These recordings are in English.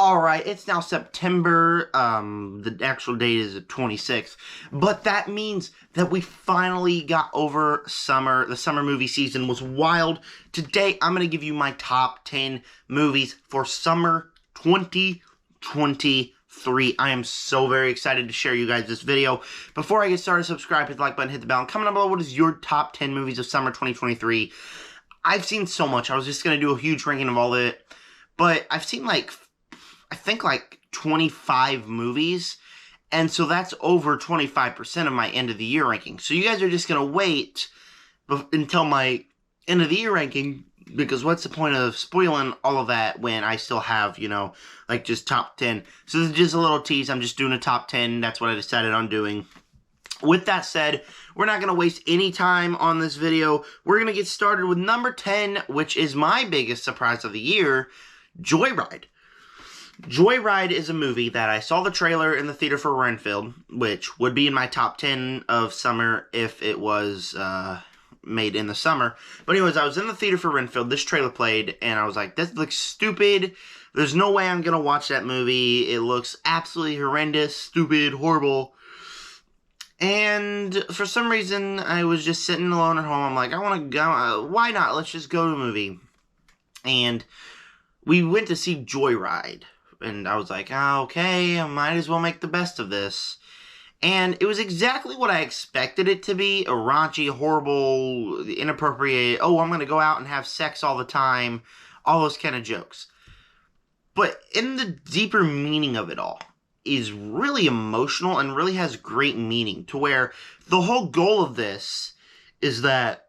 Alright, it's now September, the actual date is the 26th, but that means that we finally got over summer. The summer movie season was wild. Today, I'm going to give you my top 10 movies for summer 2023. I am so very excited to share you guys this video. Before I get started, subscribe, hit the like button, hit the bell, and comment down below what is your top 10 movies of summer 2023. I've seen so much. I was just going to do a huge ranking of all of it, but I've seen I think 25 movies, and so that's over 25% of my end of the year ranking. So you guys are just going to wait until my end of the year ranking, because what's the point of spoiling all of that when I still have, just top 10. So this is just a little tease. I'm just doing a top 10. That's what I decided on doing. With that said, we're not going to waste any time on this video. We're going to get started with number 10, which is my biggest surprise of the year, Joyride. Joyride is a movie that I saw the trailer in the theater for Renfield, which would be in my top 10 of summer if it was made in the summer. But anyways, I was in the theater for Renfield, this trailer played, and I was like, this looks stupid. There's no way I'm going to watch that movie. It looks absolutely horrendous, stupid, horrible. And for some reason, I was just sitting alone at home. I'm like, I want to go. Why not? Let's just go to a movie. And we went to see Joyride. And I was like, okay, I might as well make the best of this. And it was exactly what I expected it to be. A raunchy, horrible, inappropriate, oh, I'm going to go out and have sex all the time. All those kind of jokes. But in the deeper meaning of it all is really emotional and really has great meaning. To where the whole goal of this is that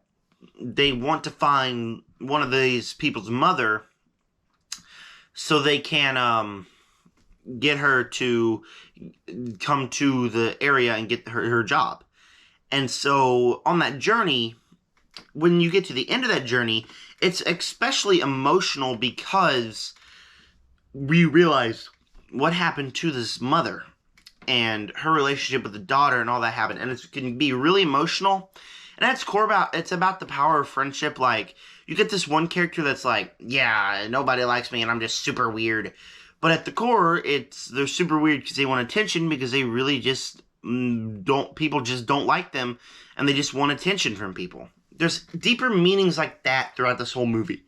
they want to find one of these people's mother, so they can get her to come to the area and get her job. And so on that journey, when you get to the end of that journey, it's especially emotional because we realize what happened to this mother and her relationship with the daughter and all that happened. And it can be really emotional. And it's about the power of friendship. Like, you get this one character that's like, yeah, nobody likes me and I'm just super weird. But at the core, they're super weird because they want attention, because they really just people just don't like them, and they just want attention from people. There's deeper meanings like that throughout this whole movie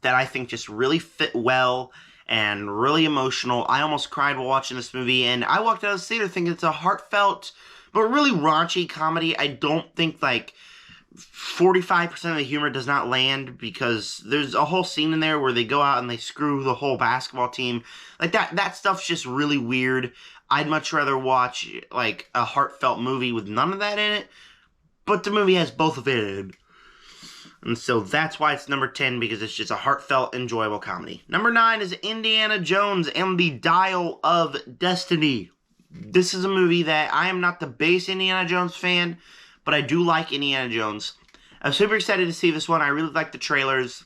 that I think just really fit well and really emotional. I almost cried while watching this movie, and I walked out of the theater thinking it's a heartfelt but really raunchy comedy. I don't think 45% of the humor does not land, because there's a whole scene in there where they go out and they screw the whole basketball team. Like that stuff's just really weird. I'd much rather watch a heartfelt movie with none of that in it, but the movie has both of it in. And so that's why it's number 10, because it's just a heartfelt, enjoyable comedy. Number 9 is Indiana Jones and the Dial of Destiny. This is a movie that I am not the biggest Indiana Jones fan, but I do like Indiana Jones. I'm super excited to see this one. I really like the trailers.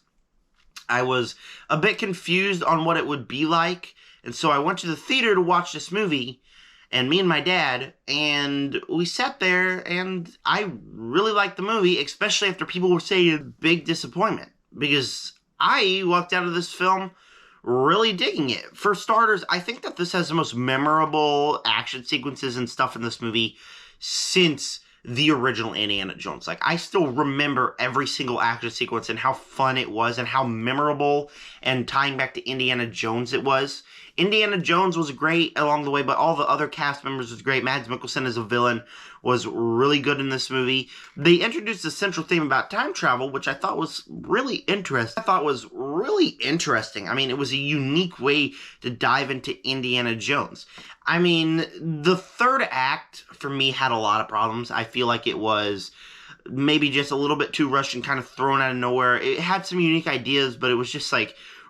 I was a bit confused on what it would be like, and so I went to the theater to watch this movie, and me and my dad, and we sat there, and I really liked the movie, especially after people were saying big disappointment, because I walked out of this film really digging it. For starters, I think that this has the most memorable action sequences and stuff in this movie since the original Indiana Jones. I still remember every single action sequence and how fun it was and how memorable and tying back to Indiana Jones it was. Indiana Jones was great along the way, but all the other cast members was great. Mads Mikkelsen as a villain was really good in this movie. They introduced a central theme about time travel, which I thought was really interesting. I mean, it was a unique way to dive into Indiana Jones. I mean, the third act, for me, had a lot of problems. I feel like it was maybe just a little bit too rushed and kind of thrown out of nowhere. It had some unique ideas, but it was just,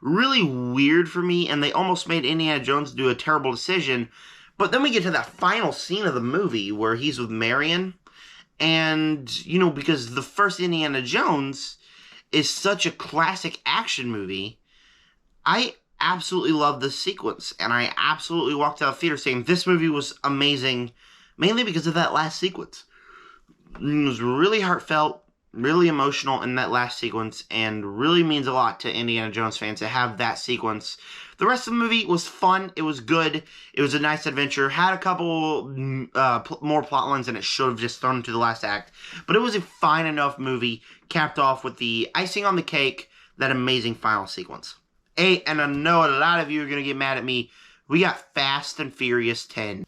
really weird for me, and they almost made Indiana Jones do a terrible decision. But then we get to that final scene of the movie where he's with Marion, and, because the first Indiana Jones is such a classic action movie, I absolutely love this sequence, and I absolutely walked out of the theater saying this movie was amazing, mainly because of that last sequence. It was really heartfelt. really emotional in that last sequence, and really means a lot to Indiana Jones fans to have that sequence. The rest of the movie was fun. It was good. It was a nice adventure. Had a couple more plot lines than it should have just thrown into the last act. But it was a fine enough movie, capped off with the icing on the cake, that amazing final sequence. And I know a lot of you are going to get mad at me. We got Fast and Furious 10.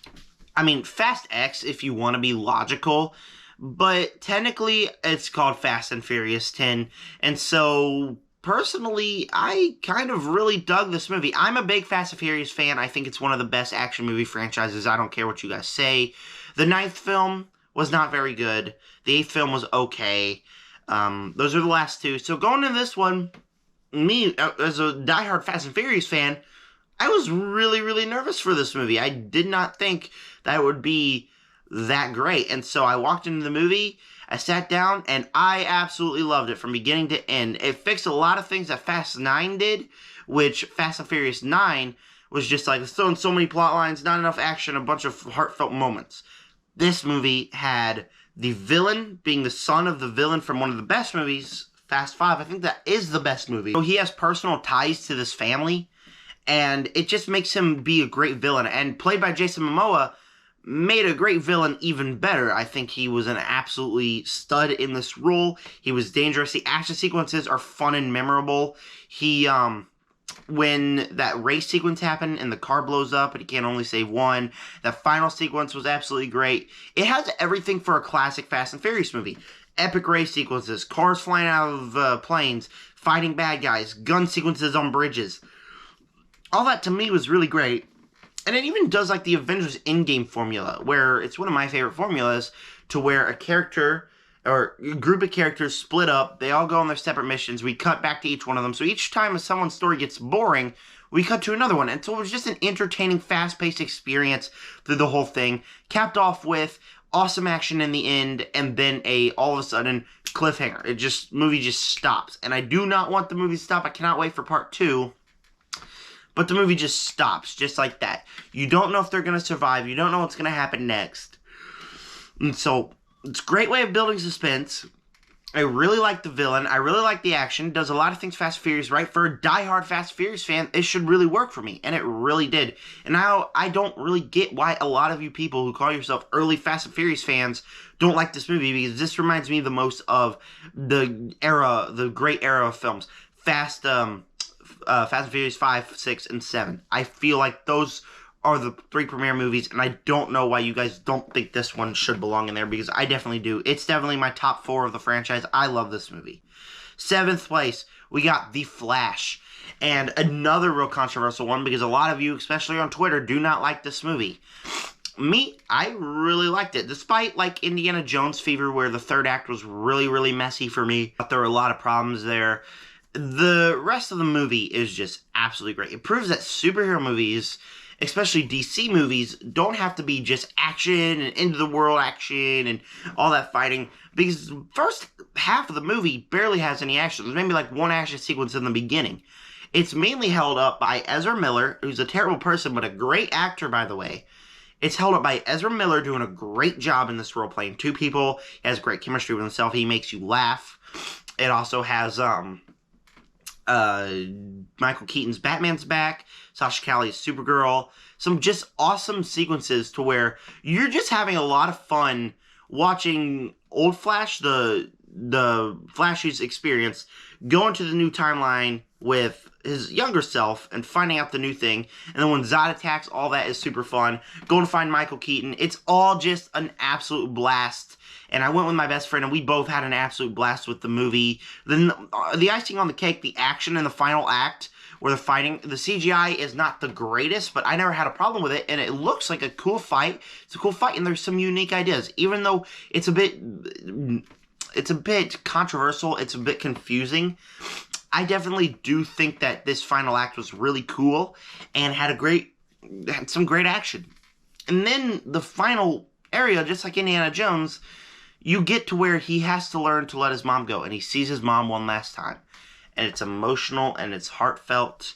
I mean, Fast X if you want to be logical. But technically, it's called Fast and Furious 10. And so, personally, I kind of really dug this movie. I'm a big Fast and Furious fan. I think it's one of the best action movie franchises. I don't care what you guys say. The 9th film was not very good. The 8th film was okay. Those are the last two. So going into this one, me, as a diehard Fast and Furious fan, I was really, really nervous for this movie. I did not think that it would be that great. And so I walked into the movie, I sat down, and I absolutely loved it from beginning to end. It fixed a lot of things that Fast 9 did, which Fast and Furious 9 was just like, throwing so many plot lines, not enough action, a bunch of heartfelt moments. This movie had the villain being the son of the villain from one of the best movies, Fast 5. I think that is the best movie. So he has personal ties to this family, and it just makes him be a great villain. And played by Jason Momoa, made a great villain even better. I think he was an absolutely stud in this role. He was dangerous. The action sequences are fun and memorable. He, when that race sequence happened and the car blows up and he can't only save one, that final sequence was absolutely great. It has everything for a classic Fast and Furious movie. Epic race sequences, cars flying out of planes, fighting bad guys, gun sequences on bridges. All that to me was really great. And it even does like the Avengers Endgame formula, where it's one of my favorite formulas, to where a character or a group of characters split up, they all go on their separate missions, we cut back to each one of them, so each time someone's story gets boring, we cut to another one. And so it was just an entertaining, fast-paced experience through the whole thing, capped off with awesome action in the end, and then all of a sudden, cliffhanger. Movie just stops. And I do not want the movie to stop. I cannot wait for part 2. But the movie just stops, just like that. You don't know if they're going to survive. You don't know what's going to happen next. And so, it's a great way of building suspense. I really like the villain. I really like the action. It does a lot of things Fast and Furious right. For a diehard Fast and Furious fan, it should really work for me. And it really did. And now, I don't really get why a lot of you people who call yourself early Fast and Furious fans don't like this movie. Because this reminds me the most of the great era of films. Fast and Furious 5, 6, and 7. I feel like those are the 3 premiere movies, and I don't know why you guys don't think this one should belong in there, because I definitely do. It's definitely my top 4 of the franchise. I love this movie. 7th place, we got The Flash. And another real controversial one, because a lot of you, especially on Twitter, do not like this movie. Me, I really liked it. Despite, like, Indiana Jones fever, where the third act was really, really messy for me. But there were a lot of problems there. The rest of the movie is just absolutely great. It proves that superhero movies, especially DC movies, don't have to be just action and end-of-the-world action and all that fighting. Because the first half of the movie barely has any action. There's maybe like one action sequence in the beginning. It's mainly held up by Ezra Miller, who's a terrible person, but a great actor, by the way. It's held up by Ezra Miller doing a great job in this role, playing 2 people. He has great chemistry with himself. He makes you laugh. It also has, Michael Keaton's Batman's back, Sasha Calle's Supergirl, some just awesome sequences to where you're just having a lot of fun watching old Flash, the Flash's experience, go into the new timeline with his younger self and finding out the new thing, and then when Zod attacks, all that is super fun. Going to find Michael Keaton, it's all just an absolute blast. And I went with my best friend, and we both had an absolute blast with the movie. Then the icing on the cake, the action in the final act, where they're fighting, the CGI is not the greatest, but I never had a problem with it, and it looks like a cool fight. It's a cool fight, and there's some unique ideas. Even though it's a bit controversial, it's a bit confusing, I definitely do think that this final act was really cool, and had some great action. And then the final area, just like Indiana Jones, you get to where he has to learn to let his mom go, and he sees his mom one last time. And it's emotional, and it's heartfelt,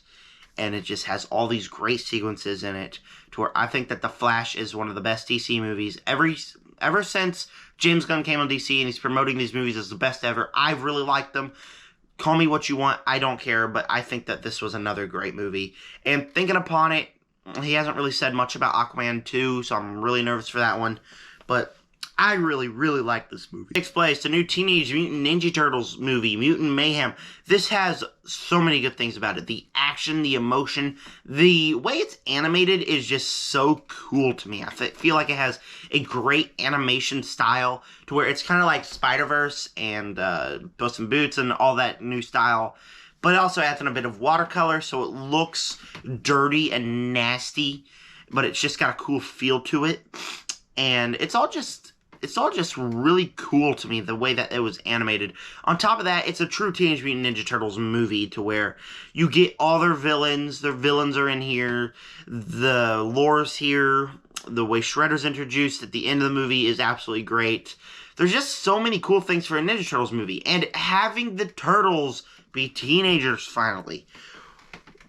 and it just has all these great sequences in it, to where I think that The Flash is one of the best DC movies ever since James Gunn came on DC and he's promoting these movies as the best ever. I really liked them. Call me what you want, I don't care, but I think that this was another great movie. And thinking upon it, he hasn't really said much about Aquaman 2, so I'm really nervous for that one. But I really, really like this movie. Takes place, the new Teenage Mutant Ninja Turtles movie, Mutant Mayhem. This has so many good things about it. The action, the emotion, the way it's animated is just so cool to me. I feel like it has a great animation style to where it's kind of like Spider-Verse and Puss in Boots and all that new style. But it also adds in a bit of watercolor, so it looks dirty and nasty, but it's just got a cool feel to it. And it's all just really cool to me, the way that it was animated. On top of that, it's a true Teenage Mutant Ninja Turtles movie to where you get all their villains. Their villains are in here. The lore's here. The way Shredder's introduced at the end of the movie is absolutely great. There's just so many cool things for a Ninja Turtles movie. And having the Turtles be teenagers finally.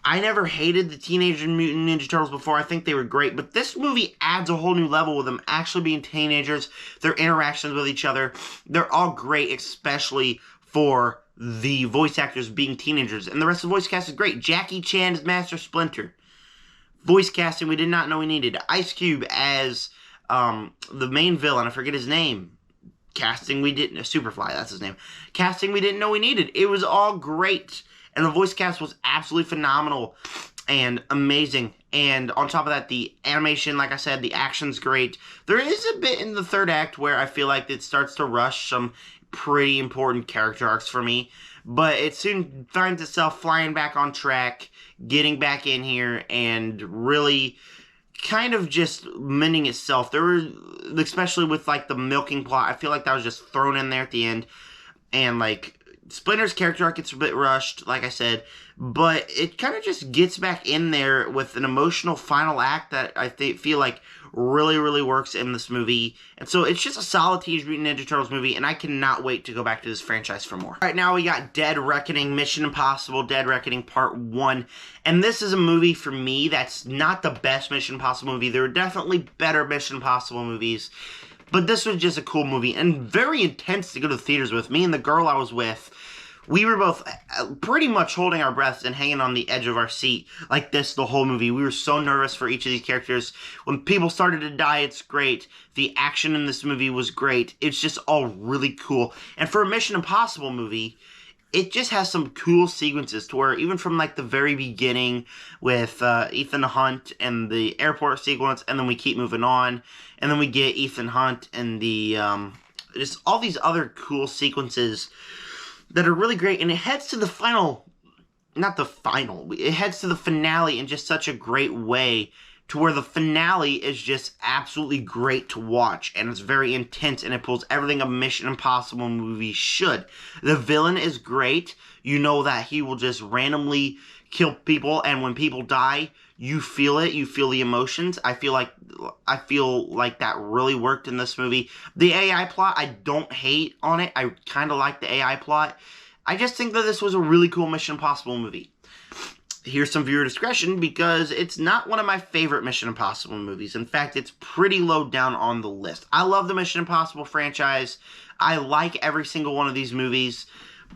I never hated the Teenage Mutant Ninja Turtles before. I think they were great. But this movie adds a whole new level with them actually being teenagers. Their interactions with each other. They're all great, especially for the voice actors being teenagers. And the rest of the voice cast is great. Jackie Chan as Master Splinter. Voice casting we did not know we needed. Ice Cube as the main villain. I forget his name. Casting we didn't... Superfly, that's his name. Casting we didn't know we needed. It was all great. And the voice cast was absolutely phenomenal and amazing. And on top of that, the animation, like I said, the action's great. There is a bit in the third act where I feel like it starts to rush some pretty important character arcs for me. But it soon finds itself flying back on track, getting back in here, and really kind of just mending itself. There were, especially with like the milking plot, I feel like that was just thrown in there at the end. And like Splinter's character arc gets a bit rushed, like I said, but it kind of just gets back in there with an emotional final act that I feel like really, really works in this movie. And so it's just a solid Teenage Mutant Ninja Turtles movie, and I cannot wait to go back to this franchise for more. Right now we got Dead Reckoning, Mission Impossible, Dead Reckoning Part 1. And this is a movie for me that's not the best Mission Impossible movie. There are definitely better Mission Impossible movies. But this was just a cool movie and very intense to go to the theaters with. Me and the girl I was with, we were both pretty much holding our breaths and hanging on the edge of our seat like this the whole movie. We were so nervous for each of these characters. When people started to die, it's great. The action in this movie was great. It's just all really cool. And for a Mission Impossible movie, it just has some cool sequences to where even from like the very beginning with Ethan Hunt and the airport sequence, and then we keep moving on, and then we get Ethan Hunt and the just all these other cool sequences that are really great, and it heads to the final, not the final, it heads to the finale in just such a great way to where the finale is just absolutely great to watch, and it's very intense, and it pulls everything a Mission Impossible movie should. The villain is great. You know that he will just randomly kill people, and when people die, you feel it. You feel the emotions. I feel like that really worked in this movie. The AI plot, I don't hate on it. I kind of like the AI plot. I just think that this was a really cool Mission Impossible movie. Here's some viewer discretion because it's not one of my favorite Mission Impossible movies. In fact, it's pretty low down on the list. I love the Mission Impossible franchise. I like every single one of these movies,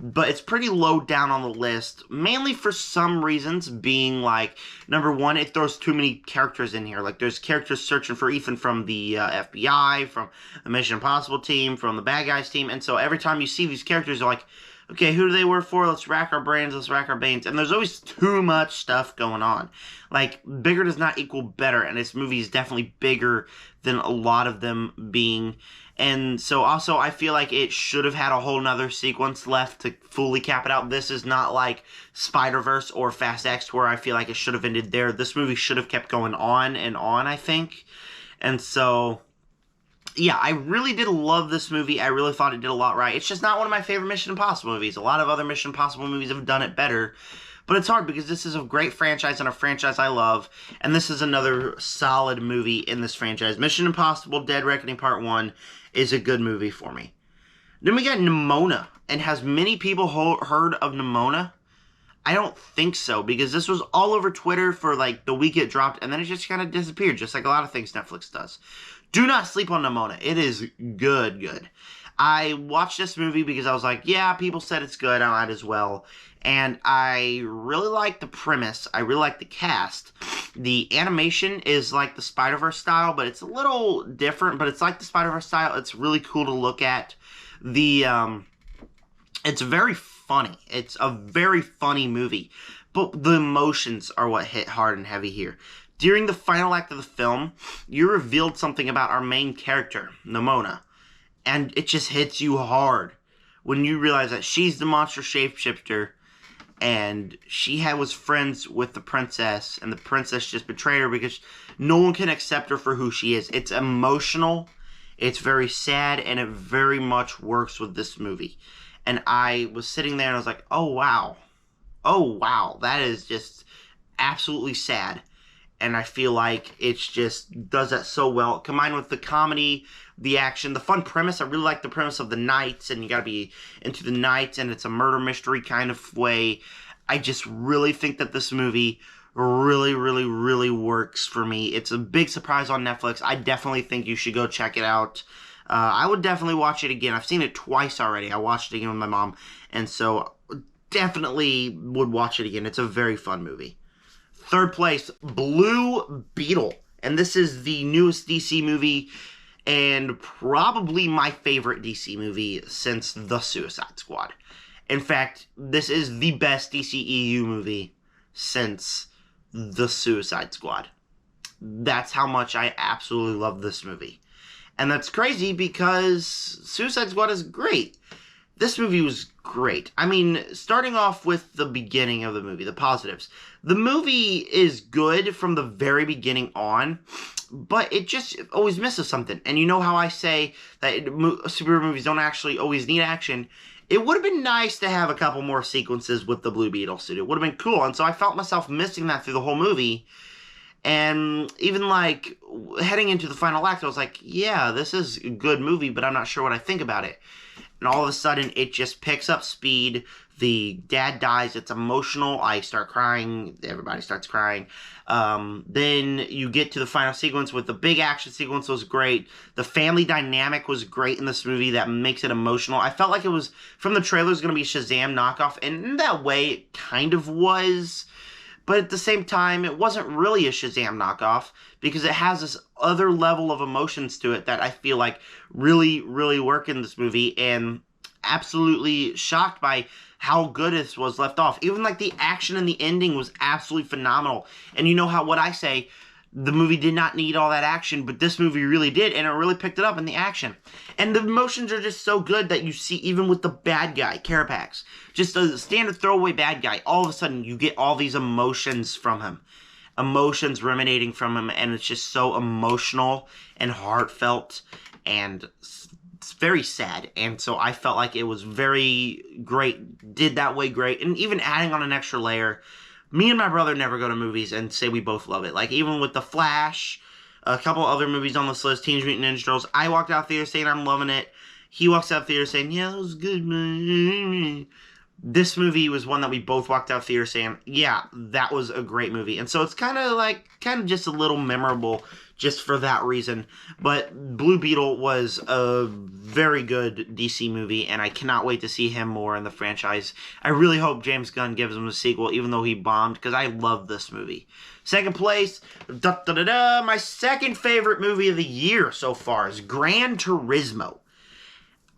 but it's pretty low down on the list, mainly for some reasons, being like, number one, it throws too many characters in here. Like, there's characters searching for Ethan from the FBI, from the Mission Impossible team, from the bad guys team, and so every time you see these characters, you're like, okay, who do they work for? Let's rack our brains, let's rack our veins. And there's always too much stuff going on. Like, bigger does not equal better, and this movie is definitely bigger than a lot of them being. And so also, I feel like it should have had a whole nother sequence left to fully cap it out. This is not like Spider-Verse or Fast X, where I feel like it should have ended there. This movie should have kept going on and on, I think. And so, yeah, I really did love this movie. I really thought it did a lot right. It's just not one of my favorite Mission Impossible movies. A lot of other Mission Impossible movies have done it better. But it's hard because this is a great franchise and a franchise I love. And this is another solid movie in this franchise. Mission Impossible Dead Reckoning Part 1 is a good movie for me. Then we got Nimona. And has many people heard of Nimona? I don't think so, because this was all over Twitter for like the week it dropped, and then it just kind of disappeared, just like a lot of things Netflix does. Do not sleep on Nimona. It is good, good. I watched this movie because I was like, yeah, people said it's good, I might as well. And I really like the premise. I really like the cast. The animation is like the Spider-Verse style, but it's a little different, but it's like the Spider-Verse style. It's really cool to look at. It's very funny. It's a very funny movie. But the emotions are what hit hard and heavy here. During the final act of the film, you revealed something about our main character, Nimona. And it just hits you hard when you realize that she's the monster shapeshifter and was friends with the princess, and the princess just betrayed her because no one can accept her for who she is. It's emotional, it's very sad, and it very much works with this movie. And I was sitting there and I was like, oh wow, that is just absolutely sad. And I feel like it just does that so well. Combined with the comedy, the action, the fun premise. I really like the premise of the Knights, and you gotta be into the Knights, and it's a murder mystery kind of way. I just really think that this movie really, really, really works for me. It's a big surprise on Netflix. I definitely think you should go check it out. I would definitely watch it again. I've seen it twice already. I watched it again with my mom, and so definitely would watch it again. It's a very fun movie. Third place, Blue Beetle. And this is the newest DC movie and probably my favorite DC movie since The Suicide Squad. In fact, this is the best DCEU movie since The Suicide Squad. That's how much I absolutely love this movie. And that's crazy because Suicide Squad is great. This movie was great. I mean, starting off with the beginning of the movie, the positives. The movie is good from the very beginning on, but it just always misses something. And you know how I say that superhero movies don't actually always need action? It would have been nice to have a couple more sequences with the Blue Beetle suit. It would have been cool. And so I felt myself missing that through the whole movie. And even like heading into the final act, I was like, yeah, this is a good movie, but I'm not sure what I think about it. And all of a sudden, it just picks up speed. The dad dies. It's emotional. I start crying. Everybody starts crying. Then you get to the final sequence with the big action sequence was great. The family dynamic was great in this movie. That makes it emotional. I felt like it was, from the trailer, it was going to be a Shazam knockoff. And in that way, it kind of was. But at the same time, it wasn't really a Shazam knockoff because it has this other level of emotions to it that I feel like really, really work in this movie, and absolutely shocked by how good this was left off. Even like the action and the ending was absolutely phenomenal. And you know how what I say, the movie did not need all that action, but this movie really did, and it really picked it up in the action. And the emotions are just so good that you see even with the bad guy, Carapax, just a standard throwaway bad guy, all of a sudden you get all these emotions from him. Emotions emanating from him, and it's just so emotional and heartfelt, and it's very sad. And so I felt like it was very great, did that way great, and even adding on an extra layer. Me and my brother never go to movies and say we both love it. Like, even with The Flash, a couple other movies on this list, Teenage Mutant Ninja Turtles, I walked out theater saying I'm loving it. He walks out theater saying, yeah, that was good, man. This movie was one that we both walked out theater saying, yeah, that was a great movie. And so it's kind of just a little memorable just for that reason. But Blue Beetle was a very good DC movie, and I cannot wait to see him more in the franchise. I really hope James Gunn gives him a sequel, even though he bombed, because I love this movie. Second place, my second favorite movie of the year so far is Gran Turismo.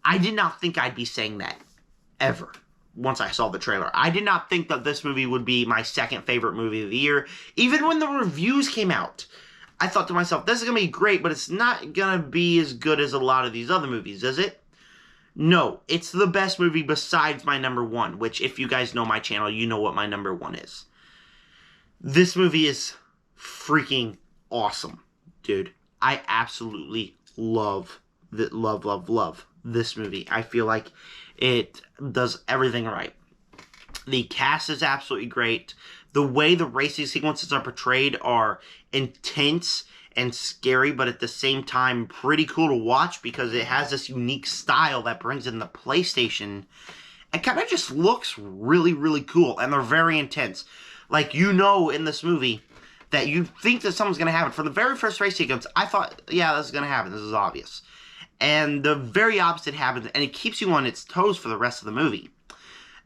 I did not think I'd be saying that, ever. Once I saw the trailer, I did not think that this movie would be my second favorite movie of the year. Even when the reviews came out, I thought to myself, this is going to be great, but it's not going to be as good as a lot of these other movies, is it? No, it's the best movie besides my number one, which if you guys know my channel, you know what my number one is. This movie is freaking awesome, dude. I absolutely love this movie. I feel like it does everything right. The cast is absolutely great. The way the racing sequences are portrayed are intense and scary, but at the same time pretty cool to watch because it has this unique style that brings in the PlayStation and kind of just looks really, really cool, and they're very intense. Like, you know, in this movie that you think that something's going to happen. From the very first race sequence, I thought, yeah, this is going to happen. This is obvious. And the very opposite happens, and it keeps you on its toes for the rest of the movie.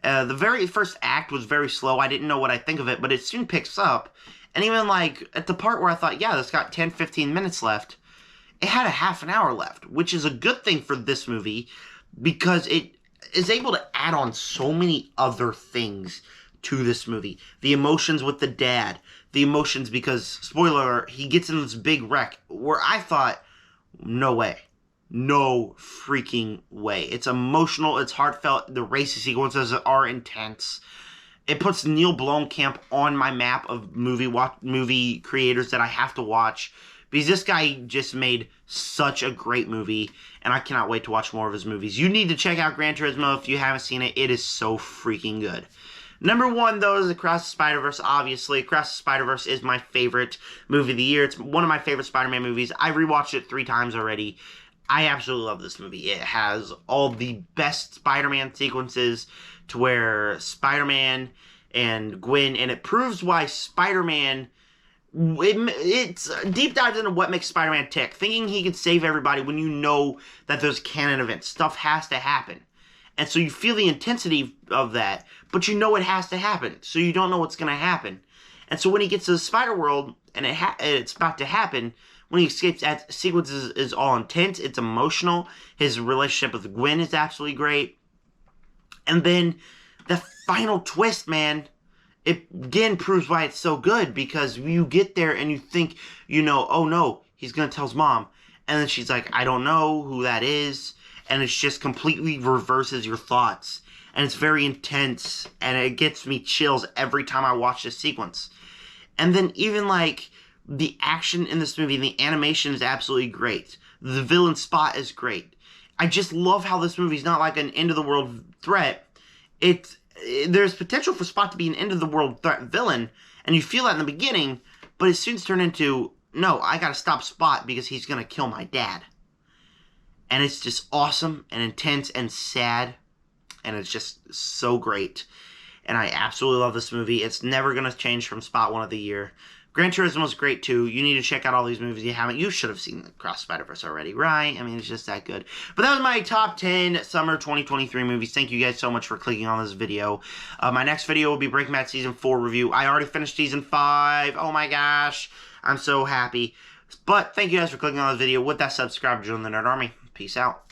The very first act was very slow. I didn't know what I think of it, but it soon picks up. And even, like, at the part where I thought, yeah, this got 10, 15 minutes left, it had a half an hour left, which is a good thing for this movie because it is able to add on so many other things to this movie. The emotions with the dad, the emotions because, spoiler alert, he gets in this big wreck where I thought, no way. No freaking way. It's emotional, it's heartfelt, the racing sequences are intense. It puts Neil Blomkamp on my map of movie creators that I have to watch because this guy just made such a great movie, and I cannot wait to watch more of his movies. You need to check out Gran Turismo if you haven't seen it. It is so freaking good. Number one, though, is Across the Spider-Verse, obviously. Across the Spider-Verse is my favorite movie of the year. It's one of my favorite Spider-Man movies. I rewatched it 3 times already. I absolutely love this movie. It has all the best Spider-Man sequences to where Spider-Man and Gwen, and it proves why Spider-Man, it's deep dives into what makes Spider-Man tick. Thinking he can save everybody when you know that there's canon events. Stuff has to happen. And so you feel the intensity of that, but you know it has to happen. So you don't know what's going to happen. And so when he gets to the Spider-World, and it's about to happen, when he escapes, that sequence is all intense. It's emotional. His relationship with Gwen is absolutely great. And then the final twist, man, it again proves why it's so good. Because you get there and you think, you know, oh no, he's going to tell his mom. And then she's like, I don't know who that is. And it's just completely reverses your thoughts. And it's very intense. And it gets me chills every time I watch this sequence. And then even like the action in this movie, the animation is absolutely great. The villain Spot is great. I just love how this movie is not like an end-of-the-world threat. There's potential for Spot to be an end-of-the-world threat villain, and you feel that in the beginning, but it soon turns into, no, I gotta stop Spot because he's gonna kill my dad. And it's just awesome and intense and sad, and it's just so great. And I absolutely love this movie. It's never gonna change from Spot 1 of the year. Gran Turismo is great too. You need to check out all these movies you haven't. You should have seen Across Spider-Verse already, right? I mean, it's just that good. But that was my top 10 summer 2023 movies. Thank you guys so much for clicking on this video. My next video will be Breaking Bad Season 4 review. I already finished Season 5. Oh my gosh. I'm so happy. But thank you guys for clicking on this video. With that, subscribe to join the Nerd Army. Peace out.